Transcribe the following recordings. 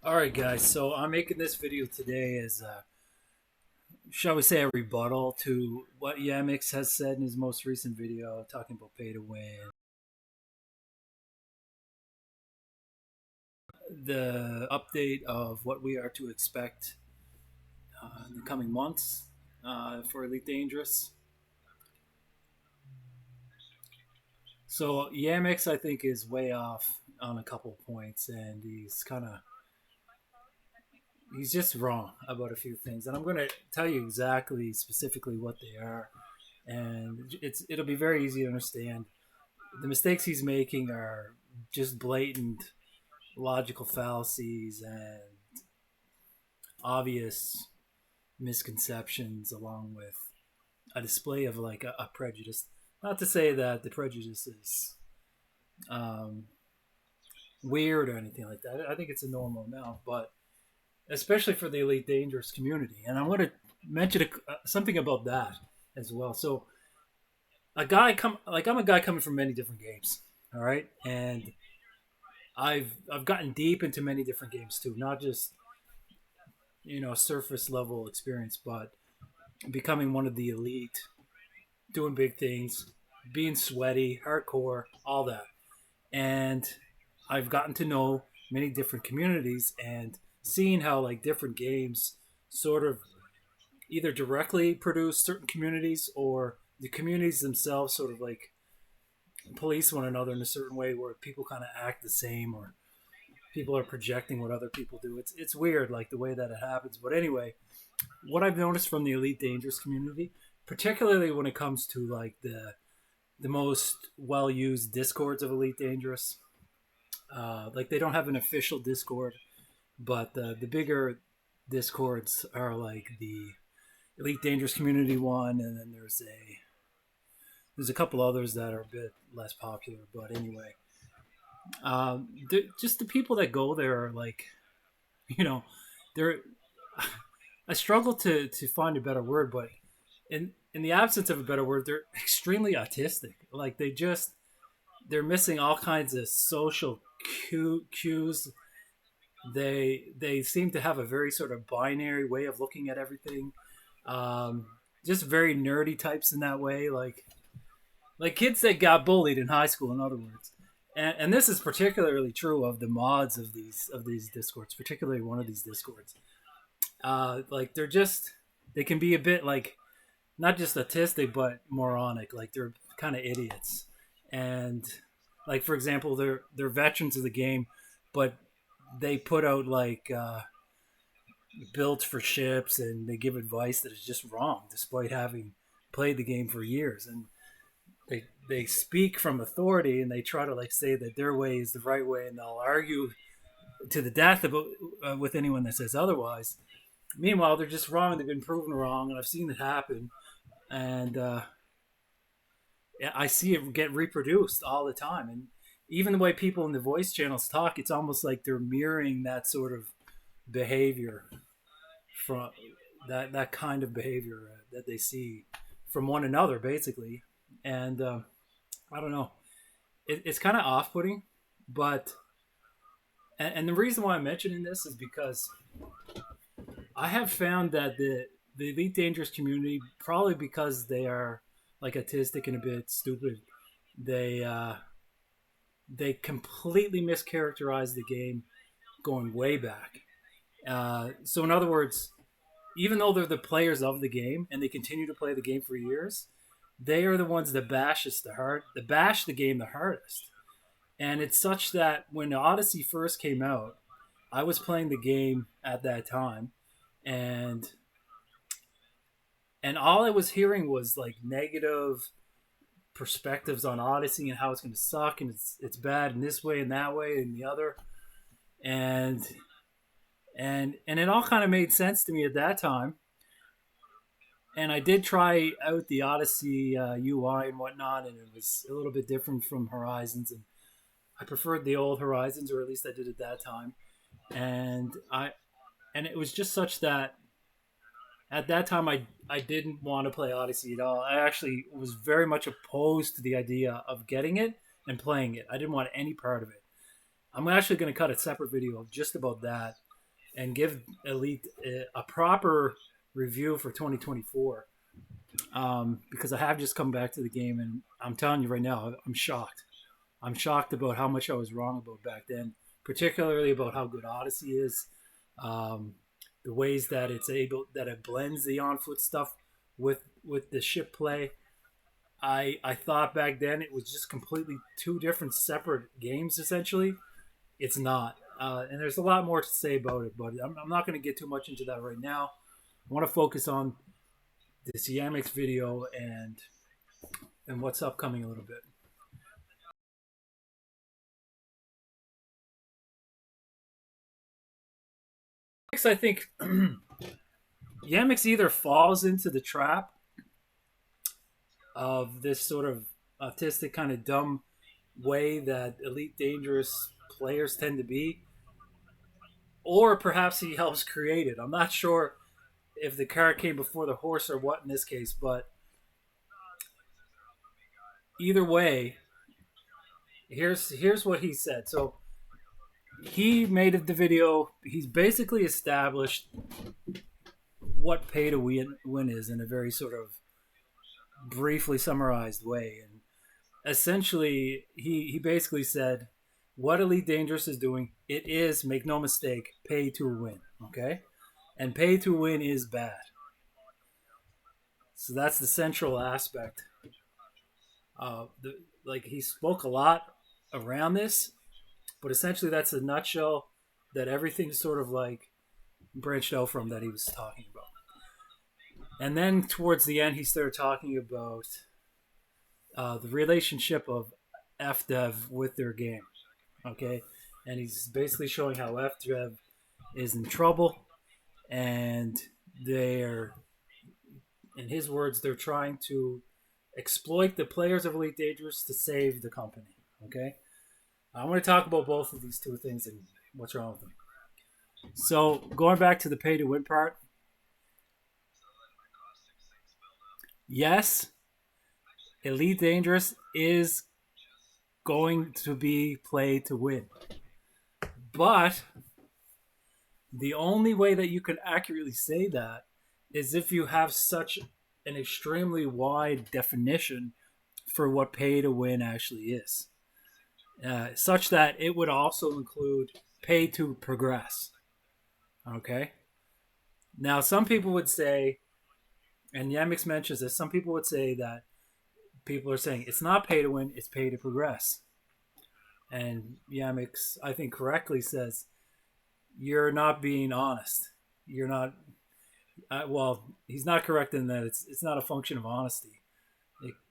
Alright guys, so I'm making this video today as shall we say a rebuttal to what Yamiks has said in his most recent video talking about pay to win. The update of what we are to expect in the coming months for Elite Dangerous. So Yamiks I think is way off on a couple points and he's just wrong about a few things, and I'm going to tell you exactly specifically what they are, and it'll be very easy to understand. The mistakes he's making are just blatant logical fallacies and obvious misconceptions, along with a display of like a prejudice. Not to say that the prejudice is um, weird or anything like that. I think it's a normal amount, but especially for the Elite Dangerous community. And I want to mention something about that as well. So I'm a guy coming from many different games, all right, and I've gotten deep into many different games too, not just surface level experience, but becoming one of the elite, doing big things, being sweaty, hardcore, all that, and I've gotten to know many different communities and seeing how like different games sort of either directly produce certain communities or the communities themselves sort of like police one another in a certain way where people kind of act the same or people are projecting what other people do. It's weird like the way that it happens. But anyway, what I've noticed from the Elite Dangerous community, particularly when it comes to like the most well used discords of Elite Dangerous, like they don't have an official Discord, but the bigger discords are like the Elite Dangerous community one, and then there's a couple others that are a bit less popular. But anyway, just the people that go there are like, you know, they're. I struggle to find a better word, but in the absence of a better word, they're extremely autistic. Like they're missing all kinds of social cues. They seem to have a very sort of binary way of looking at everything. Um, just very nerdy types in that way, like kids that got bullied in high school, in other words. And this is particularly true of the mods of these discords, particularly one of these discords. Like they can be a bit like not just autistic but moronic. Like they're kind of idiots, and like for example, they're veterans of the game, but they put out like builds for ships and they give advice that is just wrong, despite having played the game for years. And they speak from authority and they try to like say that their way is the right way, and they'll argue to the death about with anyone that says otherwise. Meanwhile, they're just wrong. They've been proven wrong, and I've seen it happen. And I see it get reproduced all the time. And even the way people in the voice channels talk, it's almost like they're mirroring that sort of behavior from that kind of behavior that they see from one another, basically. And I don't know. It's kind of off-putting, but and the reason why I'm mentioning this is because I have found that the Elite Dangerous community, probably because they are like autistic and a bit stupid, they they completely mischaracterize the game going way back. So in other words, even though they're the players of the game and they continue to play the game for years, they are the ones that bash the game the hardest. And it's such that when Odyssey first came out, I was playing the game at that time, and all I was hearing was like negative perspectives on Odyssey and how it's going to suck and it's bad in this way and that way and the other, and and it all kind of made sense to me at that time. And I did try out the Odyssey UI and whatnot, and it was a little bit different from Horizons, and I preferred the old Horizons, or at least I did at that time. And it was just such that at that time I didn't want to play Odyssey at all. I actually was very much opposed to the idea of getting it and playing it. I didn't want any part of it. I'm actually going to cut a separate video just about that, and give Elite a proper review for 2024. Because I have just come back to the game, and I'm telling you right now, I'm shocked. I'm shocked about how much I was wrong about back then, particularly about how good Odyssey is. Um, the ways that it blends the on foot stuff with the ship play. I thought back then it was just completely two different separate games essentially. It's not, and there's a lot more to say about it, but I'm not going to get too much into that right now. I want to focus on this Yamiks video and what's upcoming a little bit. I think Yamiks either falls into the trap of this sort of autistic kind of dumb way that Elite Dangerous players tend to be, or perhaps he helps create it. I'm not sure if the cart came before the horse or what in this case, but either way, here's what he said. So he made the video. He's basically established what pay to win is in a very sort of briefly summarized way, and essentially he basically said what Elite Dangerous is doing. It is, make no mistake, pay to win. Okay, and pay to win is bad. So that's the central aspect. Like he spoke a lot around this, but essentially that's a nutshell that everything sort of like branched out from that he was talking about. And then towards the end, he started talking about the relationship of FDev with their game. Okay, and he's basically showing how FDev is in trouble, and they're, in his words, they're trying to exploit the players of Elite Dangerous to save the company. Okay, I want to talk about both of these two things and what's wrong with them. So going back to the pay to win part, yes, Elite Dangerous is going to be play to win, but the only way that you can accurately say that is if you have such an extremely wide definition for what pay to win actually is, such that it would also include pay to progress. Okay. Now, some people would say, and Yamiks mentions this, some people would say that people are saying it's not pay to win, it's pay to progress. And Yamiks, I think, correctly says you're not being honest. You're not. Well, he's not correct in that it's not a function of honesty.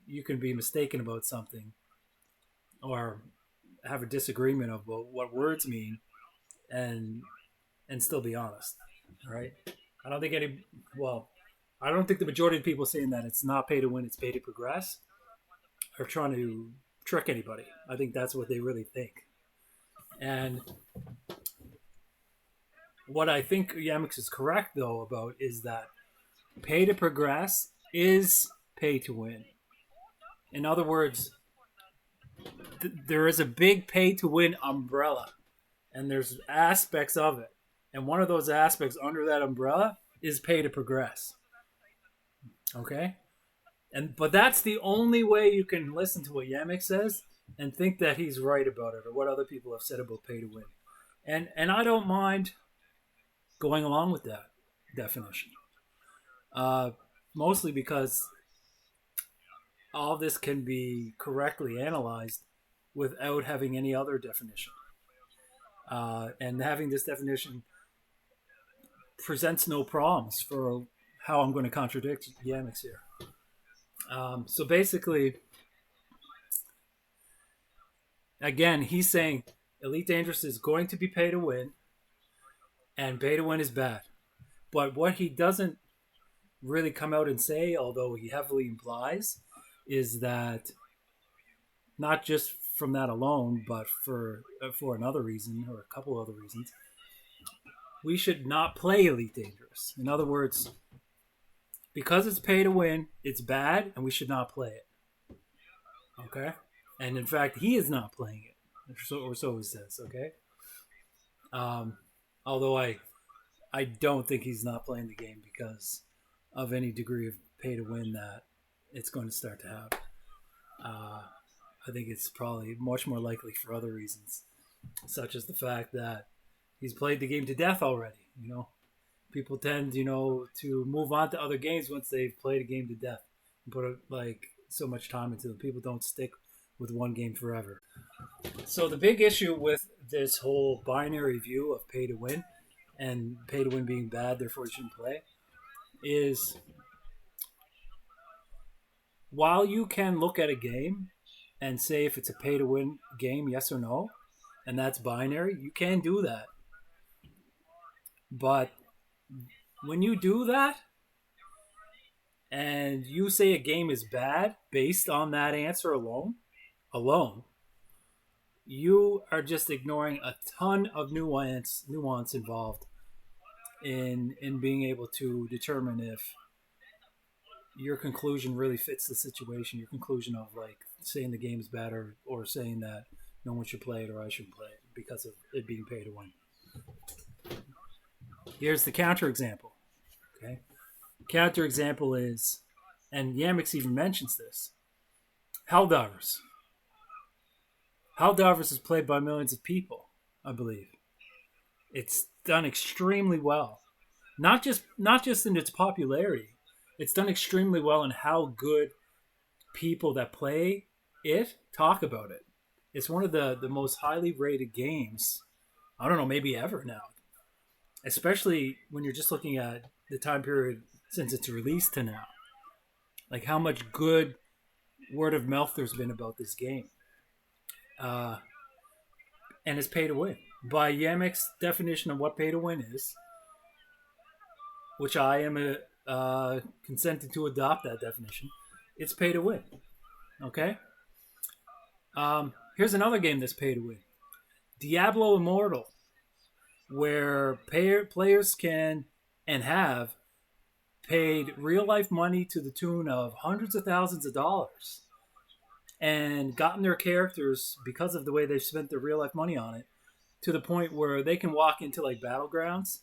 You can be mistaken about something, or have a disagreement about what words mean, and still be honest, right? I don't think any. Well, I don't think the majority of people saying that it's not pay to win, it's pay to progress, are trying to trick anybody. I think that's what they really think. And what I think Yamiks is correct though about is that pay to progress is pay to win. In other words, there is a big pay to win umbrella, and there's aspects of it. And one of those aspects under that umbrella is pay to progress. Okay? But that's the only way you can listen to what Yamik says and think that he's right about it or what other people have said about pay to win. And I don't mind going along with that definition. Mostly because all this can be correctly analyzed without having any other definition. And having this definition presents no problems for how I'm going to contradict Yamiks here. So basically, again, he's saying Elite Dangerous is going to be pay to win, and pay to win is bad. But what he doesn't really come out and say, although he heavily implies, is that not just from that alone, but for another reason or a couple other reasons, we should not play Elite Dangerous. In other words, because it's pay to win, it's bad, and we should not play it. Okay? And in fact, he is not playing it, or so he says. Okay? Although I I don't think he's not playing the game because of any degree of pay to win that it's going to start to have. Uh, I think it's probably much more likely for other reasons, such as the fact that he's played the game to death already. People tend, to move on to other games once they've played a game to death and put like so much time into them. People don't stick with one game forever. So the big issue with this whole binary view of pay to win and pay to win being bad, therefore you shouldn't play, is while you can look at a game and say if it's a pay to win game, yes or no, and that's binary, you can do that. But when you do that and you say a game is bad based on that answer alone, you are just ignoring a ton of nuance involved in being able to determine if your conclusion really fits the situation. Your conclusion of like saying the game is bad or saying that no one should play it or I shouldn't play it because of it being pay to win. Here's the counterexample. Okay, counterexample is, and Yamiks even mentions this. Helldivers. Helldivers is played by millions of people, I believe. It's done extremely well. Not just in its popularity. It's done extremely well in how good people that play it talk about it. It's one of the most highly rated games, I don't know, maybe ever now. Especially when you're just looking at the time period since its release to now. Like how much good word of mouth there's been about this game. And it's pay to win. By Yamiks' definition of what pay to win is, which I am consented to adopt that definition, it's pay to win. Okay? Here's another game that's pay to win. Diablo Immortal, where players can and have paid real life money to the tune of hundreds of thousands of dollars and gotten their characters, because of the way they've spent their real life money on it, to the point where they can walk into like battlegrounds,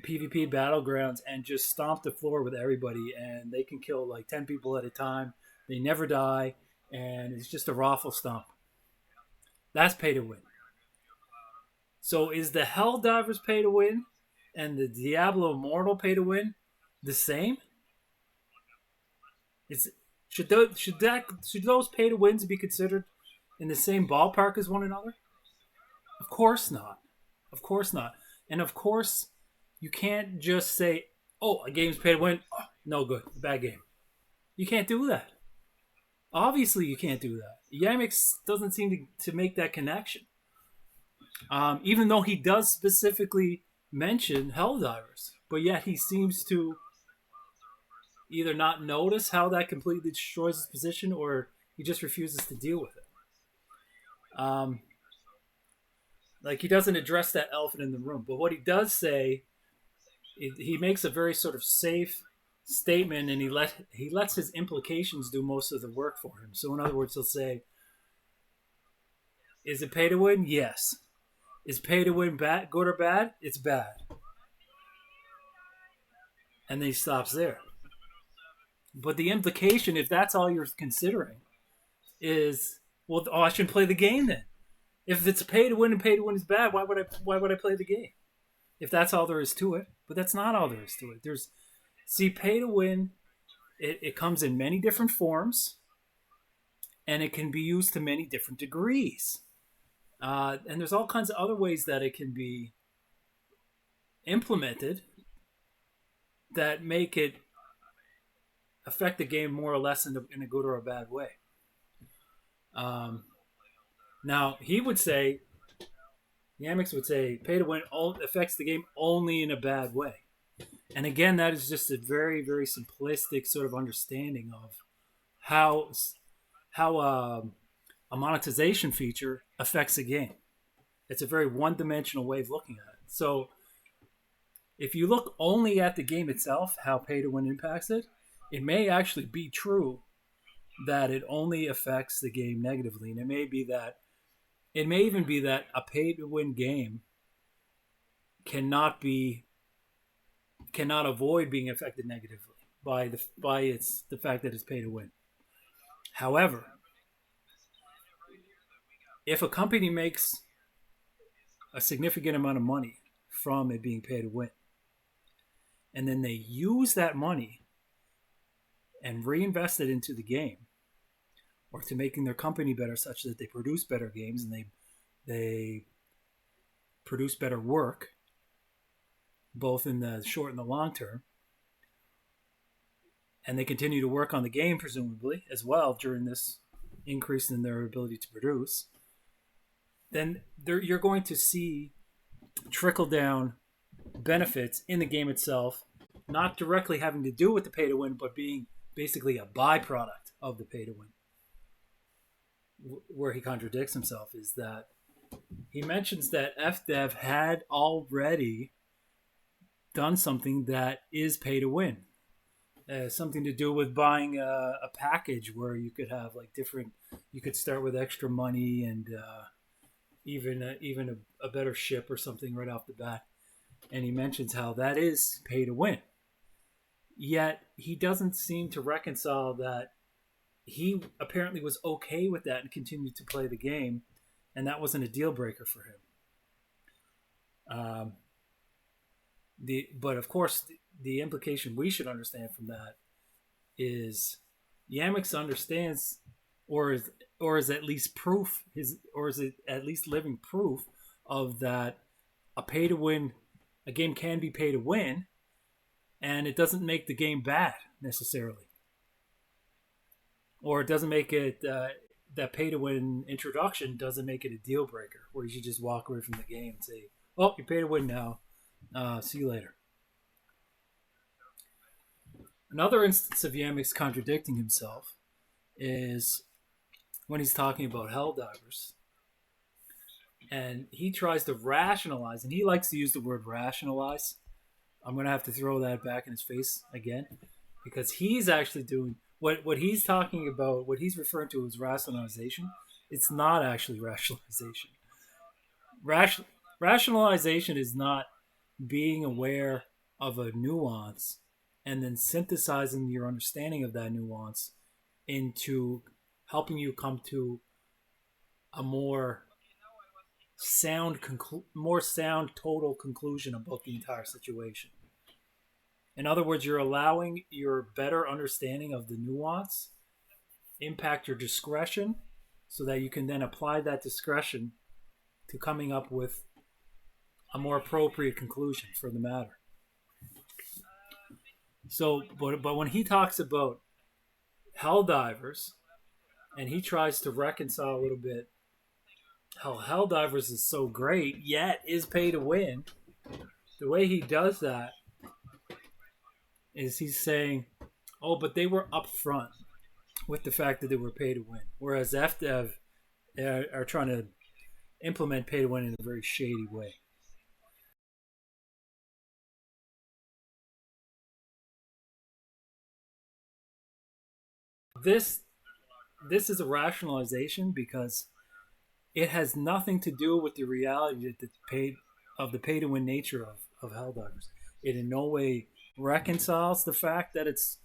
PvP battlegrounds, and just stomp the floor with everybody, and they can kill like 10 people at a time. They never die, and it's just a raffle stomp. That's pay to win. So is the Helldivers pay to win and the Diablo Immortal pay to win the same? Should those pay to wins be considered in the same ballpark as one another? Of course not. Of course not. And of course, you can't just say, "Oh, a game's pay to win. Oh, no good, bad game." You can't do that. Obviously, you can't do that. Yamiks doesn't seem to make that connection. Even though he does specifically mention Helldivers, but yet he seems to either not notice how that completely destroys his position, or he just refuses to deal with it. Like he doesn't address that elephant in the room. But what he does say, he makes a very sort of safe statement, and he lets his implications do most of the work for him. So in other words, he'll say, "Is it pay to win? Yes. Is pay to win bad, good or bad? It's bad." And then he stops there. But the implication, if that's all you're considering, is, well, oh, I shouldn't play the game then. If it's pay to win and pay to win is bad, why would I play the game? If that's all there is to it. But that's not all there is to it. Pay to win, it comes in many different forms, and it can be used to many different degrees. And there's all kinds of other ways that it can be implemented that make it affect the game more or less in a good or a bad way. Now, Yamiks would say, pay to win affects the game only in a bad way. And again, that is just a very, very simplistic sort of understanding of how a monetization feature affects a game. It's a very one-dimensional way of looking at it. So if you look only at the game itself, how pay to win impacts it, it may actually be true that it only affects the game negatively. And it may even be that a pay to win game cannot be cannot avoid being affected negatively by the fact that it's pay to win. However, if a company makes a significant amount of money from it being pay to win, and then they use that money and reinvest it into the game or to making their company better such that they produce better games and they produce better work both in the short and the long term, and they continue to work on the game presumably as well during this increase in their ability to produce, then you're going to see trickle down benefits in the game itself, not directly having to do with the pay to win, but being basically a byproduct of the pay to win. Where he contradicts himself is that he mentions that FDev had already done something that is pay to win. Something to do with buying a package where you could have like different, you could start with extra money and even a better ship or something right off the bat. And he mentions how that is pay to win. Yet he doesn't seem to reconcile that he apparently was okay with that and continued to play the game, and that wasn't a deal breaker for him. But of course, the implication we should understand from that is Yamiks understands, or is at least proof or is it at least living proof of that a game can be pay to win, and it doesn't make the game bad necessarily, or it doesn't make it that pay to win introduction doesn't make it a deal breaker where you should just walk away from the game and say, "Oh, you pay to win now. See you later." Another instance of Yamiks contradicting himself is when he's talking about Helldivers. And he tries to rationalize, and he likes to use the word rationalize. I'm going to have to throw that back in his face again, because he's actually doing what he's talking about, what he's referring to as rationalization. It's not actually rationalization. Rationalization is not being aware of a nuance and then synthesizing your understanding of that nuance into helping you come to a more sound total conclusion about the entire situation. In other words, you're allowing your better understanding of the nuance impact your discretion so that you can then apply that discretion to coming up with a more appropriate conclusion for the matter. So, but when he talks about Helldivers, and he tries to reconcile a little bit how Helldivers is so great, yet is pay to win, the way he does that is he's saying, oh, but they were upfront with the fact that they were pay to win, whereas FDev are trying to implement pay to win in a very shady way. This is a rationalization because it has nothing to do with the reality that the pay to win nature of Helldivers. It in no way reconciles the fact that it's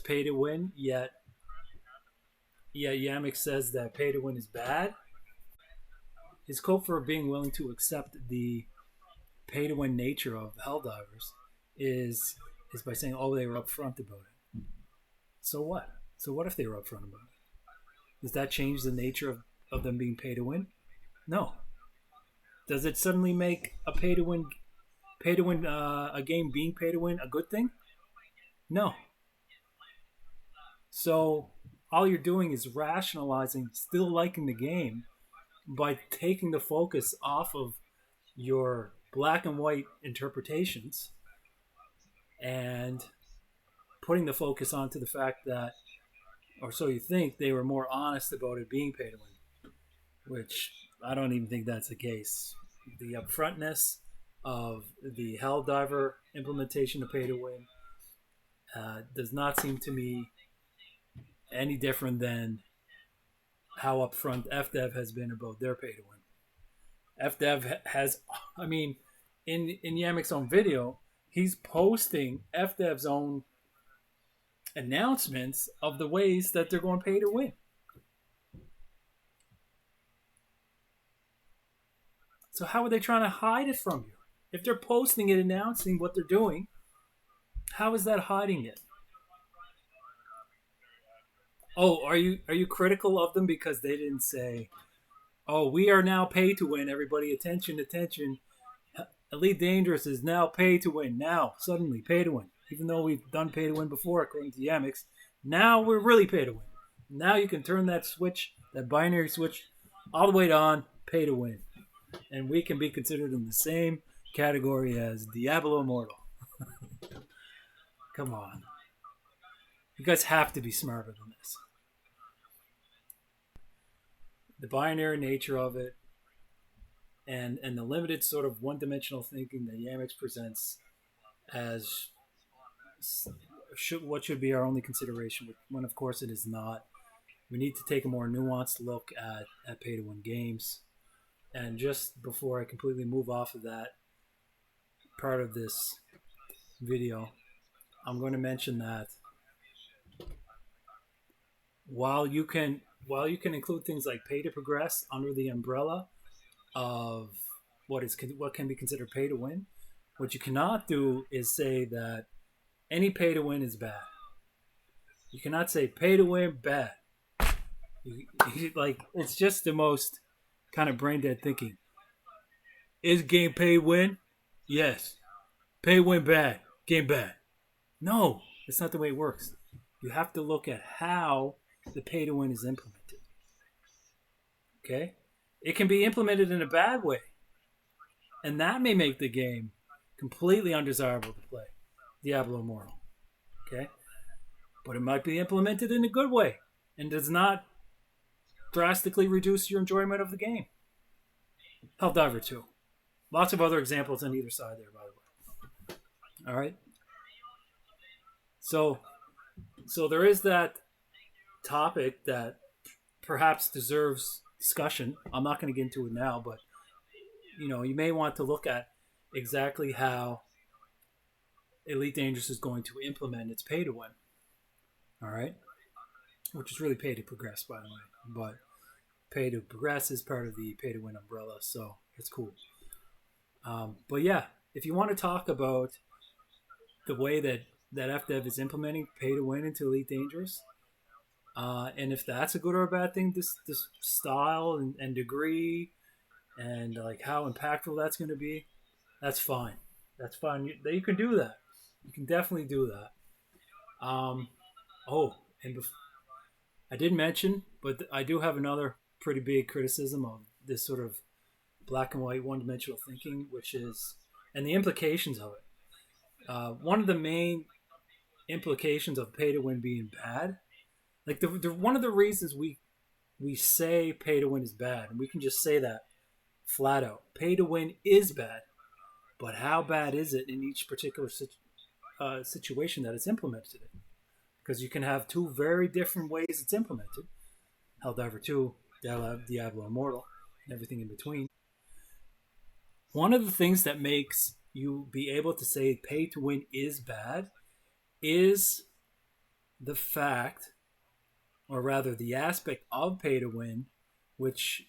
pay to win. Yet Yamik says that pay to win is bad. His quote for being willing to accept the pay to win nature of Helldivers is by saying, "Oh, they were upfront about it." So what? So what if they were upfront about it? Does that change the nature of them being pay to win? No. Does it suddenly make a a game being pay to win a good thing? No. So all you're doing is rationalizing still liking the game by taking the focus off of your black and white interpretations and putting the focus onto the fact that, or so you think, they were more honest about it being pay to win, which I don't even think that's the case. The upfrontness of the Helldiver implementation of pay to win does not seem to me any different than how upfront FDev has been about their pay to win. FDev has, I mean, in Yamik's own video, He's posting FDev's own announcements of the ways that they're going to pay to win. So how are they trying to hide it from you? If they're posting it, announcing what they're doing, how is that hiding it? Oh, are you critical of them because they didn't say, "Oh, we are now pay to win"? Everybody, attention, attention! Elite Dangerous is now pay to win. Now, suddenly, pay to win. Even though we've done pay to win before, according to Yamiks, now we're really pay to win. Now you can turn that switch, that binary switch, all the way to on, pay to win. And we can be considered in the same category as Diablo Immortal. Come on. You guys have to be smarter than this. The binary nature of it and the limited sort of one-dimensional thinking that Yamiks presents as what should be our only consideration, when of course it is not. We need to take a more nuanced look at pay-to-win games. And just before I completely move off of that part of this video, I'm going to mention that while you can include things like pay to progress under the umbrella of what can be considered pay to win, what you cannot do is say that any pay to win is bad. You cannot say pay to win bad. Like, it's just the most kind of brain dead thinking. Is game pay win? Yes. Pay win bad. Game bad. No, that's not the way it works. You have to look at how the pay to win is implemented. Okay? It can be implemented in a bad way. And that may make the game completely undesirable to play. Diablo Immortal. Okay? But it might be implemented in a good way and does not drastically reduce your enjoyment of the game. Helldiver 2. Lots of other examples on either side there, by the way. All right? So there is that topic that perhaps deserves discussion. I'm not going to get into it now, but you may want to look at exactly how Elite Dangerous is going to implement its pay to win. All right, which is really pay to progress, by the way. But pay to progress is part of the pay to win umbrella, so it's cool. But yeah, if you want to talk about the way that FDev is implementing pay to win into Elite Dangerous, and if that's a good or a bad thing, this style and degree, and like how impactful that's going to be, that's fine. That's fine. You can do that. You can definitely do that. I did mention, but I do have another pretty big criticism of this sort of black and white one-dimensional thinking, which is, and the implications of it. One of the main implications of pay to win being bad, like one of the reasons we say pay to win is bad, and we can just say that flat out. Pay to win is bad, but how bad is it in each particular situation that it's implemented in? Because you can have two very different ways it's implemented. Helldiver 2, Diablo Immortal, and everything in between. One of the things that makes you be able to say pay to win is bad is the fact, or rather the aspect of pay to win, which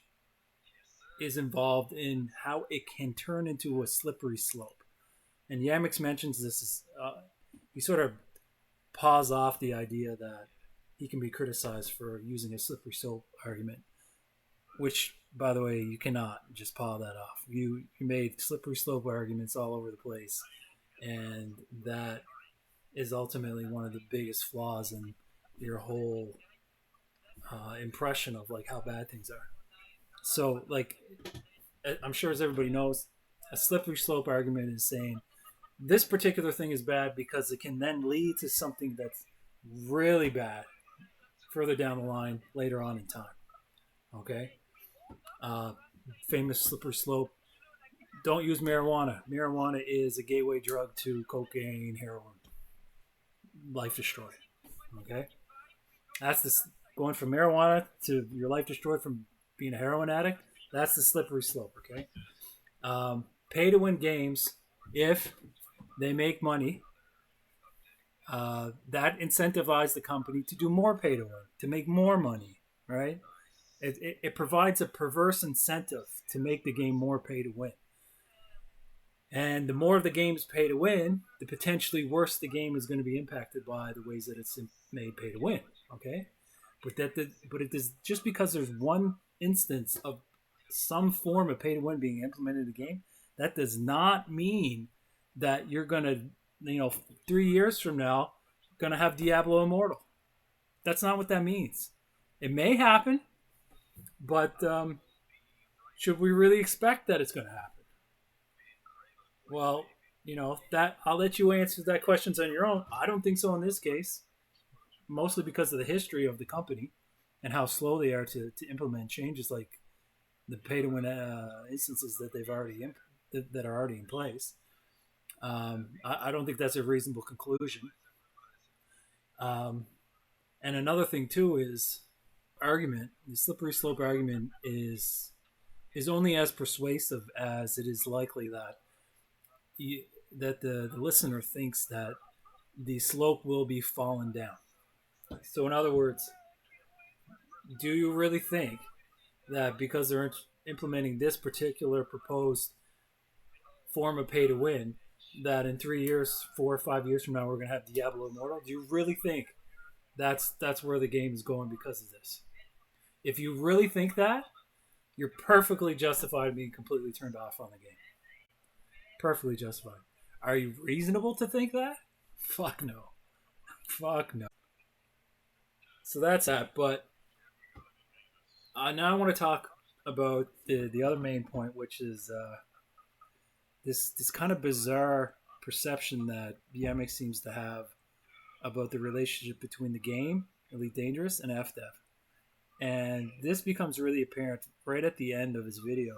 is involved in how it can turn into a slippery slope. And Yamiks mentions this he sort of paws off the idea that he can be criticized for using a slippery slope argument, which, by the way, you cannot just paw that off. You made slippery slope arguments all over the place, and that is ultimately one of the biggest flaws in your whole impression of like how bad things are. So, like, I'm sure as everybody knows, a slippery slope argument is saying this particular thing is bad because it can then lead to something that's really bad further down the line later on in time. Okay? Famous slippery slope. Don't use marijuana. Marijuana is a gateway drug to cocaine, heroin. Life destroyed. Okay? That's this going from marijuana to your life destroyed from being a heroin addict. That's the slippery slope. Okay? Pay to win games, if They make money. That incentivizes the company to do more pay to win, to make more money, right? It provides a perverse incentive to make the game more pay to win. And the more the game's pay to win, the potentially worse the game is going to be impacted by the ways that it's made pay to win. Okay, but it is just because there's one instance of some form of pay to win being implemented in the game, that does not mean that you're going to, 3 years from now, going to have Diablo Immortal. That's not what that means. It may happen, but should we really expect that it's going to happen? Well, that I'll let you answer that questions on your own. I don't think so in this case, mostly because of the history of the company and how slow they are to implement changes like the pay to win instances that they've already that are already in place. I don't think that's a reasonable conclusion. Um, and another thing too is the slippery slope argument is only as persuasive as it is likely that that the listener thinks that the slope will be fallen down. So, in other words, do you really think that because they're implementing this particular proposed form of pay to win, that in 3 years, 4 or 5 years from now, we're going to have Diablo Immortal? Do you really think that's where the game is going because of this? If you really think that, you're perfectly justified in being completely turned off on the game. Perfectly justified. Are you reasonable to think that? Fuck no. Fuck no. So that's that. But now I want to talk about the other main point, which is this kind of bizarre perception that Yamiks seems to have about the relationship between the game, Elite Dangerous, and FDev. And this becomes really apparent right at the end of his video,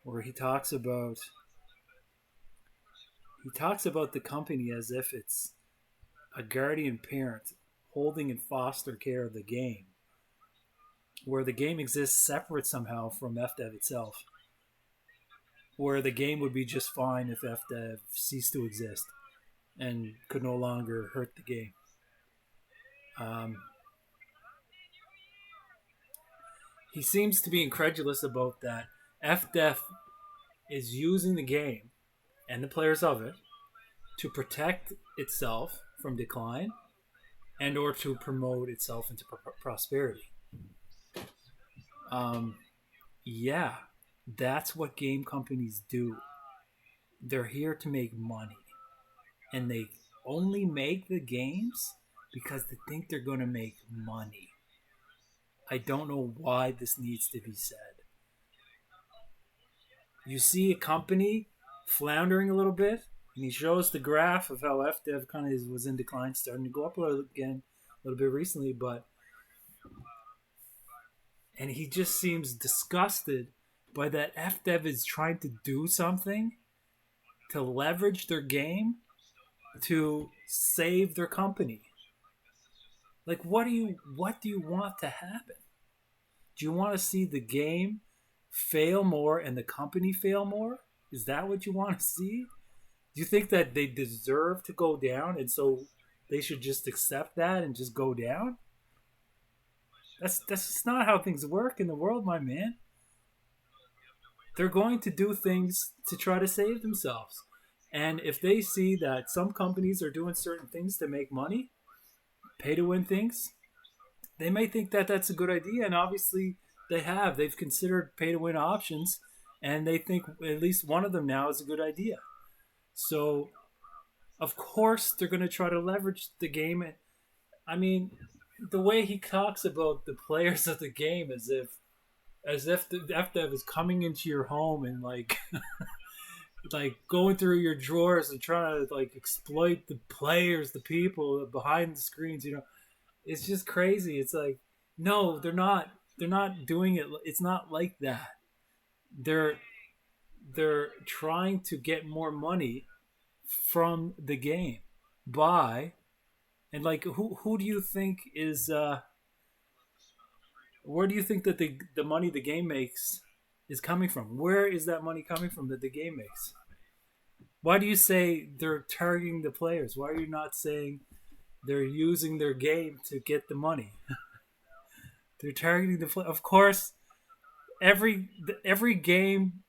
where he talks about the company as if it's a guardian parent holding in foster care of the game, where the game exists separate somehow from FDev itself, where the game would be just fine if FDev ceased to exist and could no longer hurt the game. He seems to be incredulous about that. FDev is using the game and the players of it to protect itself from decline and or to promote itself into prosperity. Yeah, that's what game companies do. They're here to make money, and they only make the games because they think they're going to make money. I don't know why this needs to be said. You see a company floundering a little bit, and he shows the graph of how FDev kind of was in decline, starting to go up a little bit recently, and he just seems disgusted by that FDev is trying to do something to leverage their game to save their company. Like, what do you want to happen? Do you want to see the game fail more and the company fail more? Is that what you want to see? Do you think that they deserve to go down and so they should just accept that and just go down? That's just not how things work in the world, my man. They're going to do things to try to save themselves. And if they see that some companies are doing certain things to make money, pay to win things, they may think that that's a good idea. And obviously they have. They've considered pay to win options, and they think at least one of them now is a good idea. So, of course, they're going to try to leverage the game. I mean, the way he talks about the players of the game as if the FDev is coming into your home and like going through your drawers and trying to like exploit the players, the people behind the screens. It's just crazy. It's like, no, they're not. They're not doing it. It's not like that. They're trying to get more money from the game by, and like who do you think is where do you think that the money the game makes is coming from? Where is that money coming from that the game makes? Why do you say they're targeting the players? Why are you not saying they're using their game to get the money? They're targeting the play. Of course, every every game,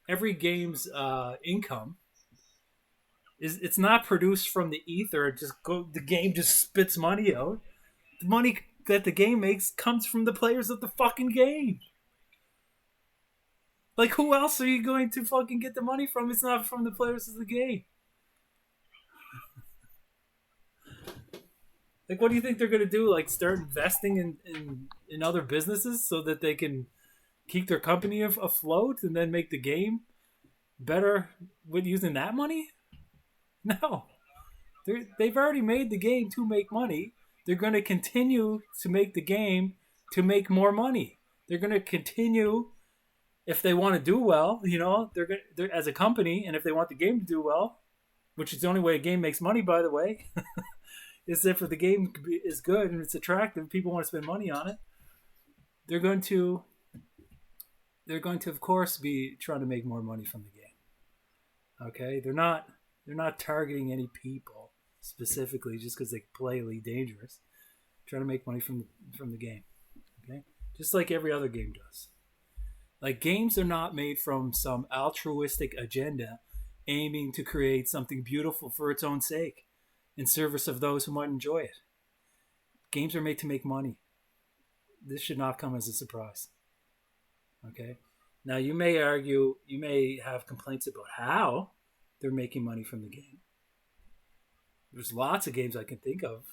every game's income is it's not produced from the ether. It just go the game just spits money out. The money that the game makes comes from the players of the fucking game. Like, who else are you going to fucking get the money from? It's not from the players of the game. Like, what do you think they're gonna do? Like, start investing in other businesses so that they can keep their company afloat and then make the game better with using that money? No, they've already made the game to make money. They're going to continue to make the game to make more money. They're going to continue if they want to do well. You know, they're as a company, and if they want the game to do well, which is the only way a game makes money, by the way, is if the game is good and it's attractive, people want to spend money on it. They're going to of course be trying to make more money from the game. Okay, they're not targeting any people specifically just because they play Elite Dangerous. Trying to make money from the game. Okay, just like every other game does. Like, games are not made from some altruistic agenda aiming to create something beautiful for its own sake in service of those who might enjoy it. Games are made to make money. This should not come as a surprise. Okay. Now, you may argue, you may have complaints about how they're making money from the game. There's lots of games I can think of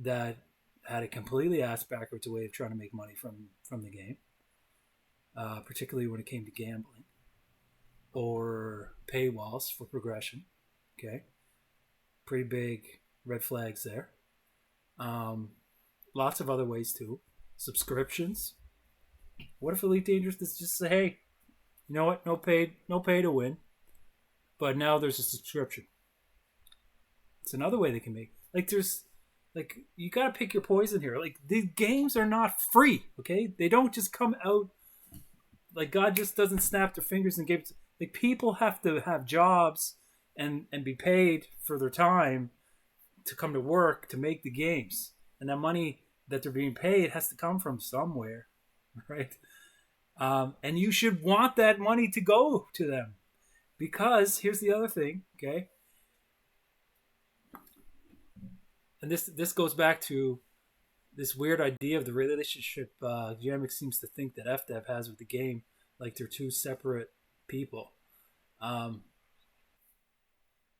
that had a completely ass backwards way of trying to make money from the game, particularly when it came to gambling or paywalls for progression. Okay. Pretty big red flags there. Lots of other ways too. Subscriptions. What if Elite Dangerous just say, hey, you know what? No pay to win, but now there's a subscription. It's another way they can make. Like, you gotta pick your poison here. Like, these games are not free. Okay, they don't just come out. Like, God just doesn't snap their fingers and give. Like, people have to have jobs and be paid for their time to come to work to make the games, and that money that they're being paid has to come from somewhere, right? And you should want that money to go to them, because here's the other thing, okay? And this goes back to this weird idea of the relationship Yamiks seems to think that FDev has with the game, like they're two separate people. Um,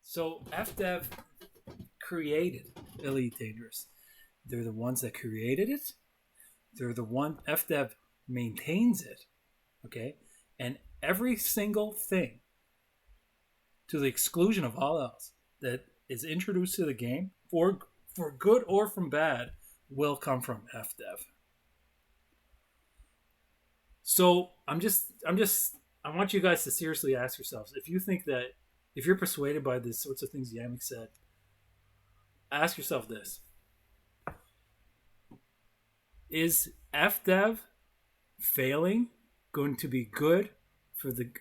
so FDev created Elite Dangerous. They're the ones that created it. They're the one FDev maintains it. Okay, and every single thing, to the exclusion of all else, that is introduced to the game for good or from bad, will come from FDev. So I want you guys to seriously ask yourselves, if you think that, if you're persuaded by these sorts of things Yamik said, ask yourself this: is FDev failing going to be good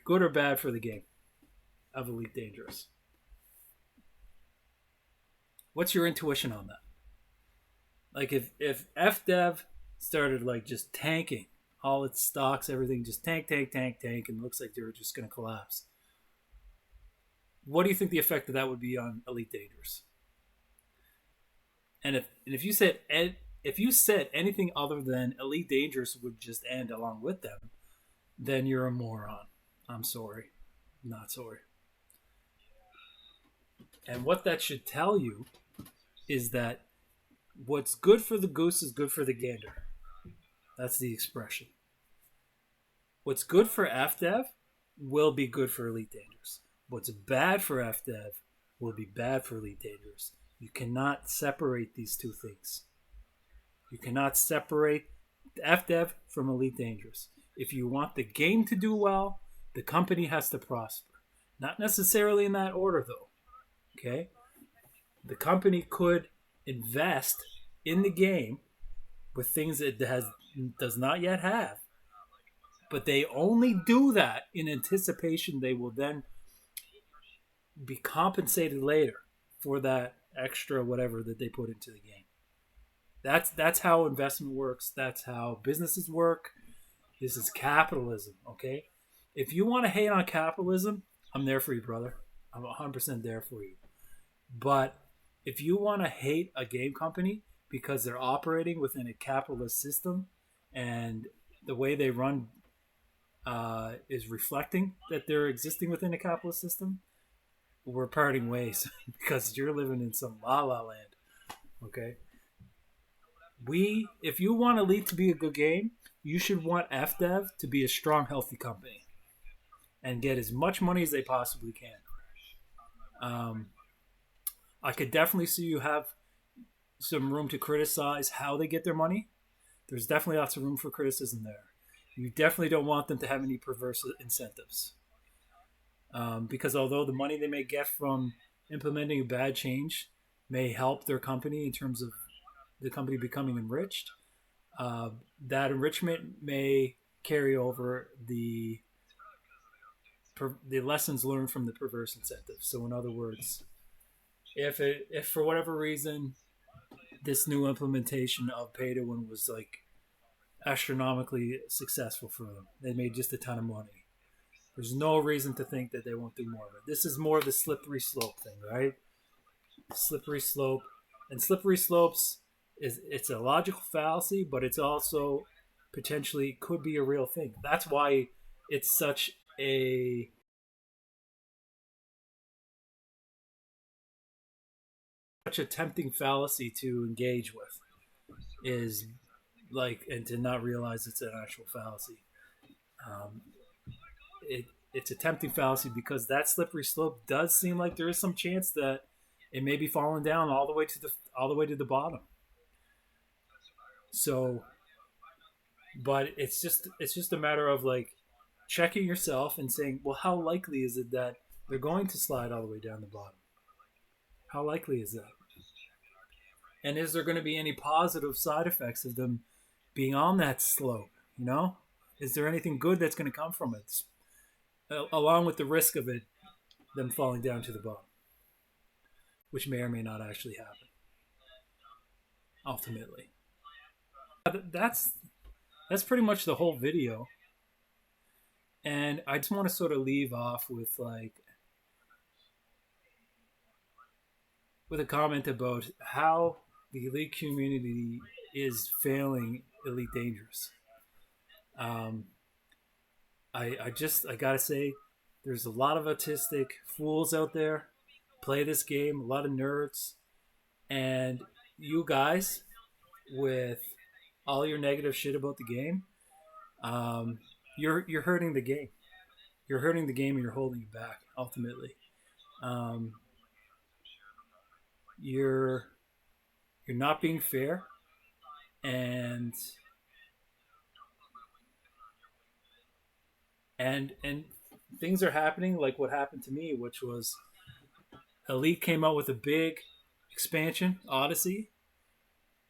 or bad for the game of Elite Dangerous? What's your intuition on that? Like, if FDev started like just tanking all its stocks, everything, just tank, and looks like they were just going to collapse, what do you think the effect of that would be on Elite Dangerous? And if you said anything other than Elite Dangerous would just end along with them, then you're a moron. I'm sorry. Not sorry. And what that should tell you is that what's good for the goose is good for the gander. That's the expression. What's good for FDev will be good for Elite Dangerous. What's bad for FDev will be bad for Elite Dangerous. You cannot separate these two things. You cannot separate FDev from Elite Dangerous. If you want the game to do well, the company has to prosper. Not necessarily in that order, though. Okay? The company could invest in the game with things it does not yet have, but they only do that in anticipation they will then be compensated later for that extra whatever that they put into the game. That's how investment works. That's how businesses work. This is capitalism, okay? If you want to hate on capitalism, I'm there for you, brother. I'm 100% there for you. But if you want to hate a game company because they're operating within a capitalist system and the way they run is reflecting that they're existing within a capitalist system, we're parting ways because you're living in some la la land. Okay, if you want Elite to be a good game, you should want FDev to be a strong, healthy company and get as much money as they possibly can. Um, I could definitely see you have some room to criticize how they get their money. There's definitely lots of room for criticism there. You definitely don't want them to have any perverse incentives. Because although the money they may get from implementing a bad change may help their company in terms of the company becoming enriched, uh, that enrichment may carry over the lessons learned from the perverse incentives. So, in other words, if for whatever reason this new implementation of pay to win was like astronomically successful for them, they made just a ton of money. There's no reason to think that they won't do more of it. This is more of the slippery slope thing, right? Slippery slope, and slippery slopes it's a logical fallacy, but it's also potentially could be a real thing. That's why it's such a tempting fallacy to engage with is like and to not realize it's an actual fallacy. Um, it's a tempting fallacy because that slippery slope does seem like there is some chance that it may be falling down all the way to the bottom. So, but it's just a matter of like checking yourself and saying, well, how likely is it that they're going to slide all the way down the bottom? How likely is that? And is there going to be any positive side effects of them being on that slope? You know, is there anything good that's going to come from it, along with the risk of it them falling down to the bottom, which may or may not actually happen ultimately. That's pretty much the whole video, and I just want to sort of leave off with a comment about how the elite community is failing Elite Dangerous. Um, I gotta say, there's a lot of autistic fools out there play this game, a lot of nerds, and you guys with all your negative shit about the game, um, you're hurting the game. You're hurting the game, and you're holding it back. Ultimately, um, you're you're not being fair, and and things are happening like what happened to me, which was Elite came out with a big expansion, Odyssey,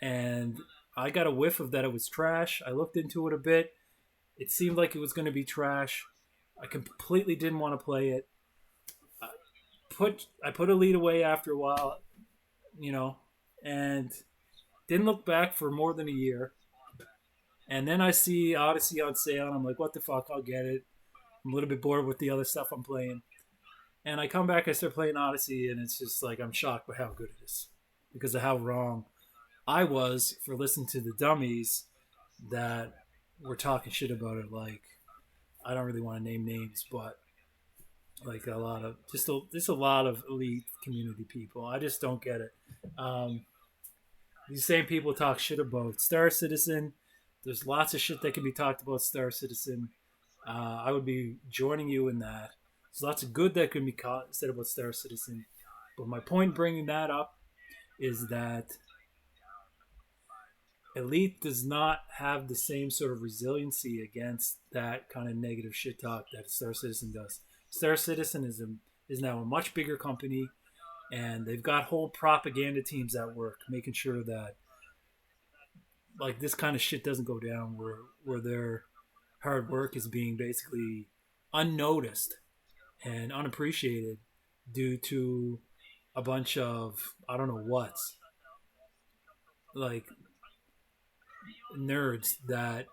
and I got a whiff of that it was trash. I looked into it a bit. It seemed like it was going to be trash. I completely didn't want to play it. I I put Elite away after a while, you know, and didn't look back for more than a year. And then I see Odyssey on sale, and I'm like, what the fuck? I'll get it. I'm a little bit bored with the other stuff I'm playing. And I come back, I start playing Odyssey, and it's just like I'm shocked by how good it is because of how wrong I was for listening to the dummies that were talking shit about it. Like, I don't really want to name names, but like a lot of just a lot of elite community people. I just don't get it. Um, these same people talk shit about Star Citizen. There's lots of shit that can be talked about Star Citizen. I would be joining you in that. There's lots of good that can be said about Star Citizen. But my point bringing that up is that Elite does not have the same sort of resiliency against that kind of negative shit talk that Star Citizen does. Star Citizen is now a much bigger company, and they've got whole propaganda teams at work making sure that like this kind of shit doesn't go down where their hard work is being basically unnoticed and unappreciated due to a bunch of I don't know what, like nerds that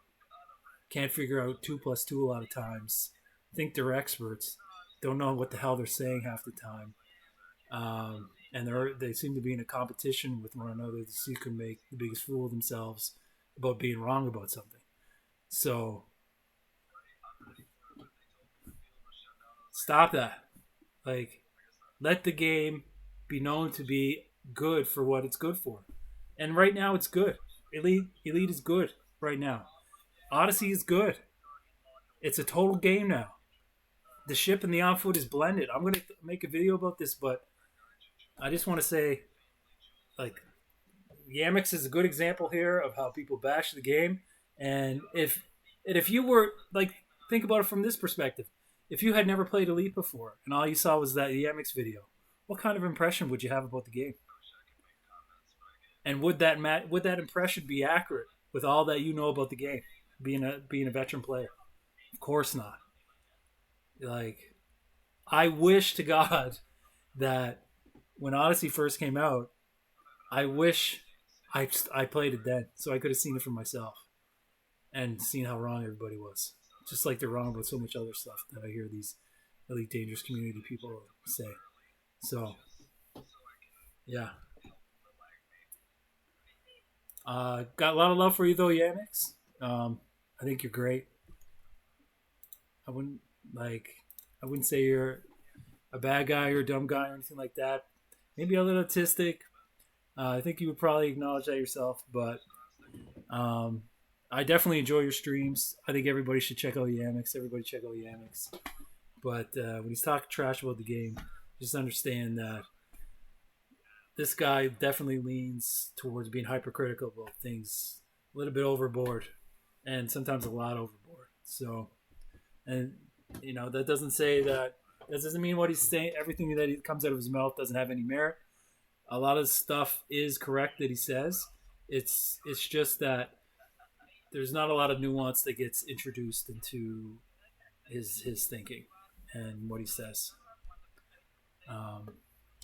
can't figure out two plus two a lot of times, think they're experts, don't know what the hell they're saying half the time, and they seem to be in a competition with one another to see who can make the biggest fool of themselves about being wrong about something. So stop that. Like, let the game be known to be good for what it's good for. And right now, it's good. Elite is good right now. Odyssey is good. It's a total game now. The ship and the on foot is blended. I'm gonna make a video about this, but I just want to say, like, Yamiks is a good example here of how people bash the game. And if you were like, think about it from this perspective, if you had never played Elite before and all you saw was that Yamiks video, what kind of impression would you have about the game? And would that impression be accurate with all that you know about the game, being a veteran player? Of course not. Like, I wish to God that when Odyssey first came out, I wish I played it then, so I could have seen it for myself and seen how wrong everybody was. Just like they're wrong about so much other stuff that I hear these Elite Dangerous community people say. So yeah, got a lot of love for you though, Yamix. I think you're great. I wouldn't like I wouldn't say you're a bad guy or a dumb guy or anything like that. Maybe a little autistic. I think you would probably acknowledge that yourself, but um, I definitely enjoy your streams. I think everybody should check out Yamix. Everybody check out Yamix. But when he's talking trash about the game, just understand that this guy definitely leans towards being hypercritical about things, a little bit overboard, and sometimes a lot overboard. So, and that doesn't say that doesn't mean what he's saying. Everything that comes out of his mouth doesn't have any merit. A lot of stuff is correct that he says. It's just that there's not a lot of nuance that gets introduced into his thinking and what he says. Um,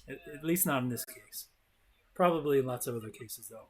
at least not in this case. Probably in lots of other cases though.